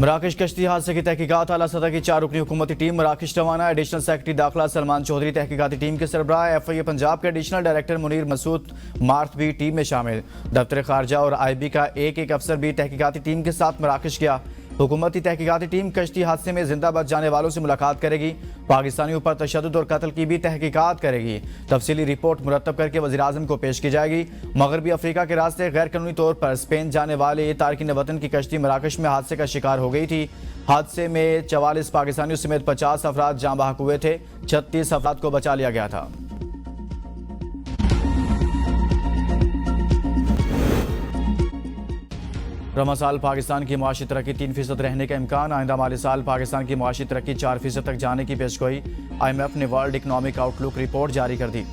मराकश कश्ती हादसे की तहकीकात आला सतह की 4 रुकनी हुकूमती टीम मराकश रवाना। एडिशनल सेक्रेटरी दाखिला सलमान चौधरी तहकीकाती टीम के सरबराह। FIA पंजाब के एडिशनल डायरेक्टर मुनीर मसूद मार्थ भी टीम में शामिल। दफ्तर खारजा और IB का एक अफसर भी तहकीकाती टीम के साथ मराकश गया। हुकूमती तहकीकाती टीम कश्ती हादसे में जिंदा बच जाने वालों से मुलाकात करेगी। पाकिस्तानियों पर तशद्दुद और कत्ल की भी तहकीकात करेगी। तफसीली रिपोर्ट मुरतब करके वज़ीर-ए-आज़म को पेश की जाएगी। मगरबी अफ्रीका के रास्ते गैर कानूनी तौर पर स्पेन जाने वाले तारकिन वतन की कश्ती मराकश में हादसे का शिकार हो गई थी। हादसे में 44 पाकिस्तानियों समेत 50 अफराद जाँ बहक हुए थे। 36 अफराद को बचा लिया गया था। रवा साल पाकिस्तान की मुआशी तरक्की 3% रहने का इम्कान। आइंदा माली साल पाकिस्तान की मुआशी तरक्की 4% तक जाने की पेशगोई। IMF ने वर्ल्ड इकनॉमिक आउटलुक रिपोर्ट जारी कर दी।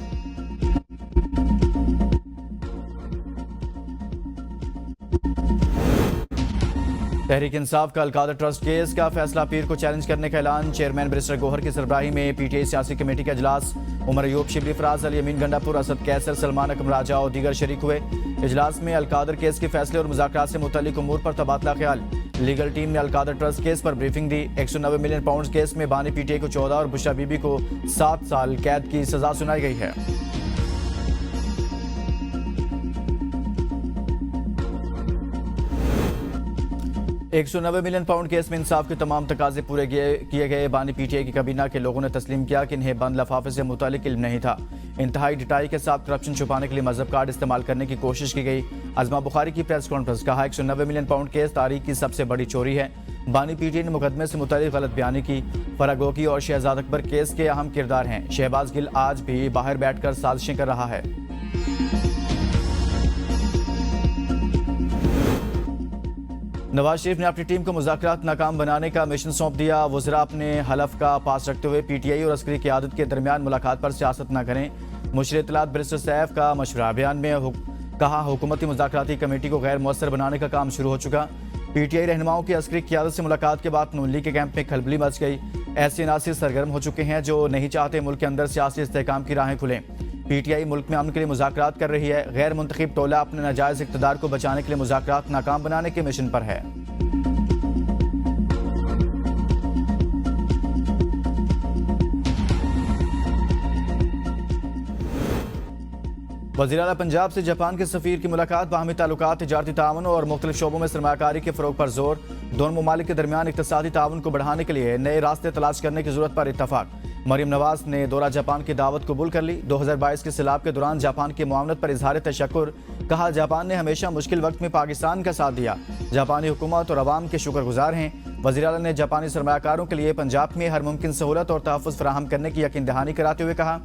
तहरीक इंसाफ का अलकादर ट्रस्ट केस का फैसला पीर को चैलेंज करने का ऐलान। चेयरमैन बैरिस्टर गौहर की सरबराही में PTI सियासी कमेटी का इजलास। उमर अयूब, शिबली फराज, अल यमीन गंडापुर, असद कैसर, सलमान अकम राजा और दीगर शरीक हुए। इजलास में अलकादर केस के फैसले और मुज़ाकरात से मुतल्लिक उमूर पर तबादला ख्याल। लीगल टीम ने अलकादर ट्रस्ट केस पर ब्रीफिंग दी। 190 मिलियन पाउंड केस में बानी PTI को 14 और बुशरा बीबी को 7 साल कैद की सजा सुनाई गई है। $190 मिलियन केस में इंसाफ के तमाम तकाजे पूरे किए गए। बानी PTI की काबीना के लोगों ने तस्लीम किया कि इन्हें बंद लफाफे से मुतालिक इल्म नहीं था। इंतहाई डिटाई के साथ करप्शन छुपाने के लिए मजहब कार्ड इस्तेमाल करने की कोशिश की गई। अजमा बुखारी की प्रेस कॉन्फ्रेंस, कहा 190 मिलियन केस तारीख की सबसे बड़ी चोरी है। बानी PTI ने मुकदमे से मुतालिक गलत बयानी की। फरागोकी और शहजाद अकबर केस के अहम किरदार हैं। शहबाज गिल आज भी बाहर बैठकर साजिशें कर रहा है। नवाज शरीफ ने अपनी टीम को मुज़ाकरात नाकाम बनाने का मिशन सौंप दिया। वज़रा अपने हलफ का पास रखते हुए PTI और अस्करी क़यादत के दरमियान मुलाकात पर सियासत न करें। मुशीर इत्तलात बैरिस्टर सैफ का मशवरा। बयान में कहा हुकूमती मुज़ाकराती कमेटी को गैर मौसर बनाने का काम शुरू हो चुका। PTI रहनुमाओं की अस्करी क़यादत से मुलाकात के बाद नून लीग के कैंप में खलबली मच गई। ऐसे अनासिर सरगर्म हो चुके हैं जो नहीं चाहते मुल्क के अंदर सियासी इस्तेहकाम की राहें खुलें। PTI मुल्क में अमन के लिए मुज़ाकरात कर रही है। गैर मुंतखब टोला अपने नाजायज़ इक़्तिदार को बचाने के लिए मुज़ाकरात नाकाम बनाने के मिशन पर है। वज़ीर आला पंजाब से जापान के सफ़ीर की मुलाकात। बाहमी ताल्लुकात, तिजारती ताउन और मुख्तलिफ शोबों में सरमायाकारी के फ़रोग़ पर जोर। दोनों ममालिक के दरमियान इक़्तिसादी ताउन को बढ़ाने के लिए नए रास्ते तलाश करने की ज़रूरत पर इत्तफ़ाक़। मरियम नवाज ने दौरा जापान की दावत कबूल कर ली। 2022 के सैलाब के दौरान जापान की मुआवनत पर इजहार तशक्कुर। कहा जापान ने हमेशा मुश्किल वक्त में पाकिस्तान का साथ दिया। जापानी हुकूमत और अवाम के शुक्रगुजार हैं। वज़ीर आला ने जापानी सरमायाकारों के लिए पंजाब में हर मुमकिन सहूलत और तहफ़्फ़ुज़ फराहम करने की यकीन दहानी कराते हुए कहा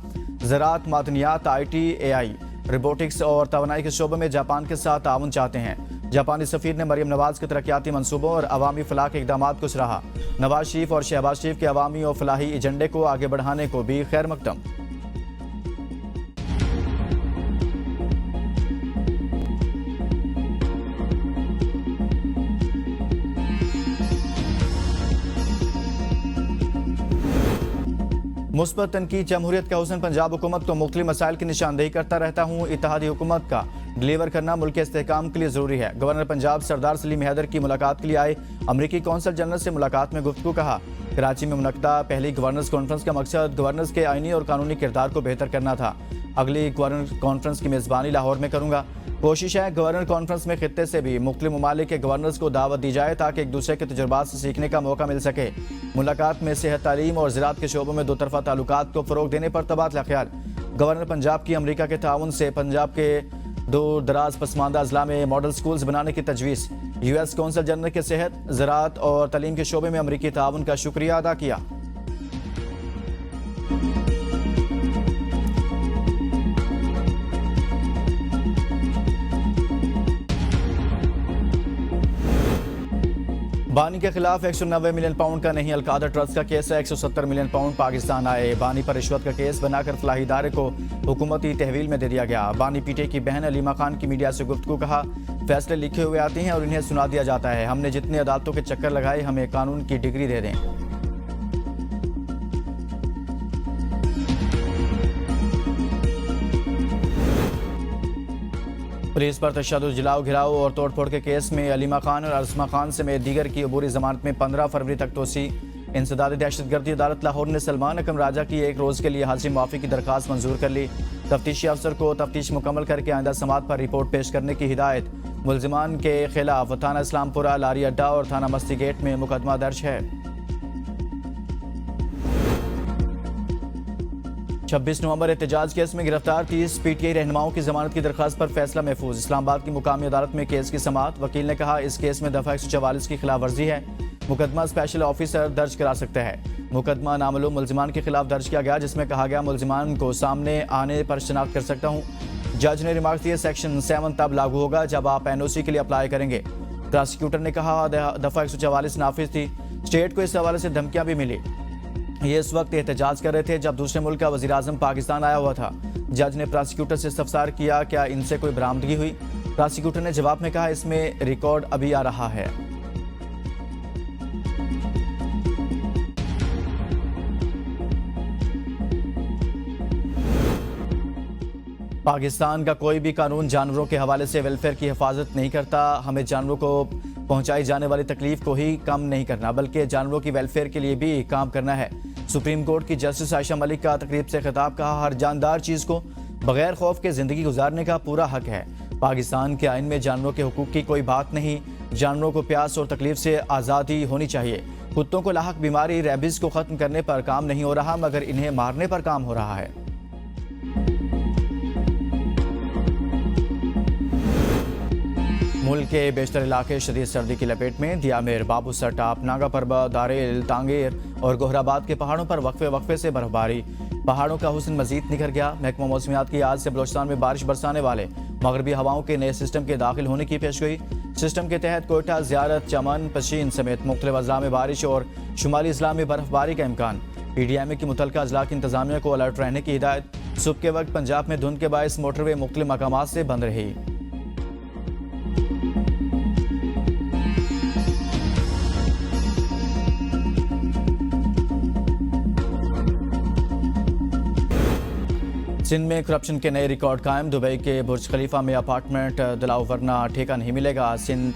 ज़राअत, मादनियात, IT, AI, रोबोटिक्स और तवानाई के शोबे में जापान के साथ ताउन चाहते हैं। जापानी सफ़ीर ने मरियम नवाज के तरक्याती मनसूबों और अवामी फलाह के इक़दामात को सराहा। नवाज शरीफ और शहबाज शरीफ के अवामी और फलाही एजेंडे को आगे बढ़ाने को भी खैर मकदम। मुस्बत तनकीद, जमहूरियत का हुस्न पंजाब हुकूमत को मुख्तलिफ मसाइल की निशानदेही करता रहता हूँ। इत्तेहादी हुकूमत का डिलीवर करना मुल्क के इस्तेहकाम के लिए ज़रूरी है। गवर्नर पंजाब सरदार सलीम हैदर की मुलाकात के लिए आए अमरीकी कौंसल जनरल से मुलाकात में गुफ्तगू। कहा कराची में मुनक्किदा पहली गवर्नर्स कॉन्फ्रेंस का मकसद गवर्नर्स के आइनी और कानूनी किरदार को बेहतर करना था। अगली गवर्नर कॉन्फ्रेंस की मेज़बानी लाहौर में करूँगा। कोशिश है गवर्नर कॉन्फ्रेंस में खित्ते से भी मुख्तलिफ ममालिक के गवर्नर्स को दावत दी जाए ताकि एक दूसरे के तजुर्बात से सीखने का मौका मिल सके। मुलाकात में सेहत, तालीम और ज़राअत के शोबों में दो तरफ़ा ताल्लुकात को फ़रोग़ देने पर तबादला ख्याल। गवर्नर पंजाब की अमरीका के ताउन से पंजाब के दूर दराज पसमानदा अजला में मॉडल स्कूल्स बनाने की तजवीज़। US कौंसल जनरल के सेहत, ज़राअत और तालीम के शोबे में अमरीकी ताउन का शुक्रिया अदा किया। बानी के खिलाफ 190 मिलियन पाउंड का नहीं अलकादर ट्रस्ट का केस है। 170 मिलियन पाउंड पाकिस्तान आए। बानी पर रिश्वत का केस बनाकर फलाही इदारे को हुकूमती तहवील में दे दिया गया। बानी PTI की बहन अलीमा खान की मीडिया से गुफ्तगू। कहा फैसले लिखे हुए आते हैं और इन्हें सुना दिया जाता है। हमने जितने अदालतों के चक्कर लगाए, हमें कानून की डिग्री दे दें। पुलिस पर तशद्दुद, जलाओ, घिराव और तोड़फोड़ के केस में अलीमा खान और अजमा खान समेत दीगर की अबूरी जमानत में 15 फरवरी तक तोसी। इंसदादी दहशतगर्दी अदालत लाहौर ने सलमान अकरम राजा की 1 रोज़ के लिए हाजिरी माफ़ी की दरख्वास्त मंजूर कर ली। तफ्तीशी अफसर को तफ्तीश मुकम्मल करके आइंदा समात पर रिपोर्ट पेश करने की हिदायत। मुलजिमान के खिलाफ थाना इस्लामपुरा, लारी अड्डा और थाना मस्ती गेट में मुकदमा दर्ज है। 26 नवंबर एहतजाज केस में गिरफ्तार 30 पीटीआई रहनुमाओं की जमानत की दरख्वास्त पर फैसला महफूज। इस्लामाबाद की मुकामी अदालत में केस की समात। वकील ने कहा इस केस में दफा 144 की खिलाफ वर्जी है। मुकदमा स्पेशल ऑफिसर दर्ज करा सकते हैं। मुकदमा नामालूम मुलजिमान के खिलाफ दर्ज किया गया, जिसमें कहा गया मुलजिमान को सामने आने पर शनाख्त कर सकता हूँ। जज ने रिमार्क दिए सेक्शन 7 तब लागू होगा जब आप एनओसी के लिए अप्लाई करेंगे। प्रोसिक्यूटर ने कहा दफा 144 नाफिज थी। स्टेट को इस हवाले से धमकियां भी मिली। ये इस वक्त एहतजाज कर रहे थे जब दूसरे मुल्क का वज़ीर आज़म पाकिस्तान आया हुआ था। जज ने प्रोसिक्यूटर से इस्तफसार किया क्या इनसे कोई बरामदगी हुई। प्रोसिक्यूटर ने जवाब में कहा इसमें रिकॉर्ड अभी आ रहा है। पाकिस्तान का कोई भी कानून जानवरों के हवाले से वेलफेयर की हिफाजत नहीं करता। हमें जानवरों को पहुंचाई जाने वाली तकलीफ को ही कम नहीं करना बल्कि जानवरों की वेलफेयर के लिए भी काम करना है। सुप्रीम कोर्ट की जस्टिस आयशा मलिक का तकरीब से खिताब। कहा हर जानदार चीज़ को बगैर खौफ के ज़िंदगी गुजारने का पूरा हक है। पाकिस्तान के आइन में जानवरों के हुकूक की कोई बात नहीं। जानवरों को प्यास और तकलीफ से आज़ादी होनी चाहिए। कुत्तों को लाहक बीमारी रेबीज को ख़त्म करने पर काम नहीं हो रहा मगर इन्हें मारने पर काम हो रहा है। मुल्क के बेशतर इलाके शदीद सर्दी की लपेट में। दियामिर, बाबूसर टाप, नागा परबा, दारेल, तांगेर और गोहराबाद के पहाड़ों पर वक्फे से बर्फबारी। पहाड़ों का हुस्न मजीद निखर गया। महकमा मौसमियात की आज से बलोचिस्तान में बारिश बरसाने वाले मगरबी हवाओं के नए सिस्टम के दाखिल होने की पेशगोई। सिस्टम के तहत कोयटा, ज़ियारत, चमन, पशीन समेत मुख्तलिफ अजला में बारिश और शुमाली अजला में बर्फबारी का इम्कान। PDMA की मुतलका अजला की इंतजामिया को अलर्ट रहने की हिदायत। सुबह के वक्त पंजाब में धुंध के बायस मोटरवे मुख्तलिफ मकामात से बंद रही। सिंध में करप्शन के नए रिकॉर्ड कायम। दुबई के बुर्ज खलीफा में अपार्टमेंट दिलाओ वरना ठेका नहीं मिलेगा। सिंध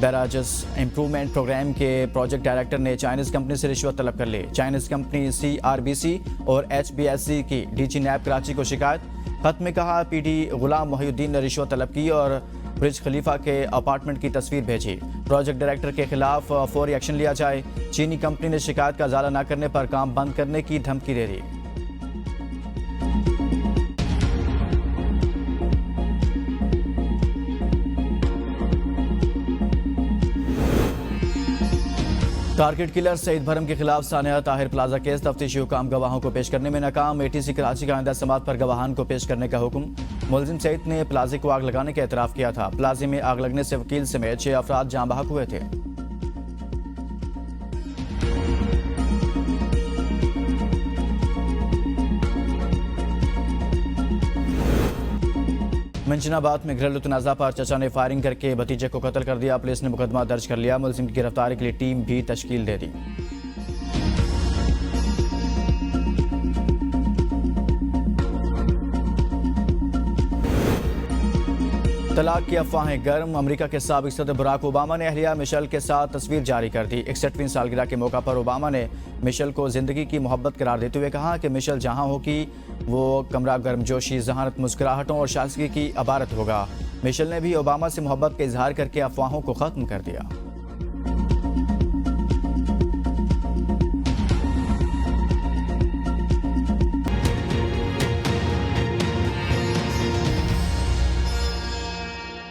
बैराजेस इंप्रूवमेंट प्रोग्राम के प्रोजेक्ट डायरेक्टर ने चाइनीज़ कंपनी से रिश्वत तलब कर ली। चाइनीज़ कंपनी CRBC और HBSC की DG NAB कराची को शिकायत। खत में कहा PD गुलाम मोहिउद्दीन ने रिश्वत तलब की और बुर्ज खलीफा के अपार्टमेंट की तस्वीर भेजी। प्रोजेक्ट डायरेक्टर के खिलाफ फौरी एक्शन लिया जाए। चीनी कंपनी ने शिकायत का इजाला न करने पर काम बंद करने की धमकी दे दी। टारगेट किलर सईद भरम के खिलाफ सानिया ताहिर प्लाजा केस। तफ्तीशी हुकाम गवाहों को पेश करने में नाकाम। ATC कराची का आइंदा समात पर गवाहान को पेश करने का हुक्म। मुलजिम सईद ने प्लाजे को आग लगाने का एतराफ़ किया था। प्लाजे में आग लगने से वकील समेत 6 अफराद जाँ बहक हुए थे। मंशनाबाद में घरेलू तनाज़ा पर चचा ने फायरिंग करके भतीजे को कत्ल कर दिया। पुलिस ने मुकदमा दर्ज कर लिया। मुलजिम की गिरफ्तारी के लिए टीम भी तश्कील दे दी। तलाक की अफवाहें गर्म। अमेरिका के साबिक सदर बराक ओबामा ने अहलिया मिशेल के साथ तस्वीर जारी कर दी। 61वीं सालगिरह के मौका पर ओबामा ने मिशेल को जिंदगी की मोहब्बत करार देते हुए कहा कि मिशेल जहां होगी वो कमरा गर्मजोशी, जहानत, मुस्कुराहटों और शासकी की इबारत होगा। मिशेल ने भी ओबामा से मोहब्बत का इजहार करके अफवाहों को खत्म कर दिया।